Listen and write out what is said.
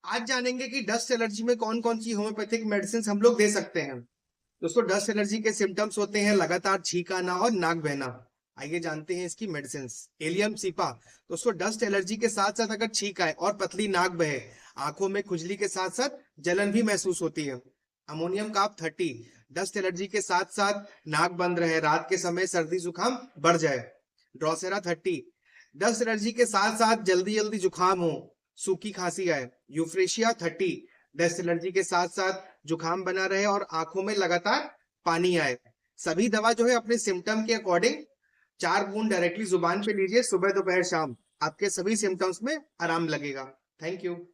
आज जानेंगे कि डस्ट एलर्जी में कौन कौन सी होम्योपैथिक मेडिसिन हम लोग दे सकते हैं। दोस्तों, डस्ट एलर्जी के सिम्टम्स होते हैं लगातार छींक आना और नाक बहना। आइए जानते हैं इसकी मेडिसिन। Allium cepa. दोस्तों, डस्ट एलर्जी के साथ साथ अगर छींक आए और पतली नाक बहे, आंखों में खुजली के साथ साथ जलन भी महसूस होती है। Ammonium carb 30। डस्ट एलर्जी के साथ साथ नाक बंद रहे, रात के समय सर्दी जुकाम बढ़ जाए। ड्रोसेरा 30। डस्ट एलर्जी के साथ साथ जल्दी जल्दी जुकाम हो, सूखी खांसी आए। यूफ्रेशिया 30। डस्ट एलर्जी के साथ साथ जुकाम बना रहे और आंखों में लगातार पानी आए। सभी दवा जो है अपने सिम्टम के अकॉर्डिंग 4 बूंद डायरेक्टली जुबान पे लीजिए, सुबह दोपहर शाम। आपके सभी सिम्टम्स में आराम लगेगा। Thank you.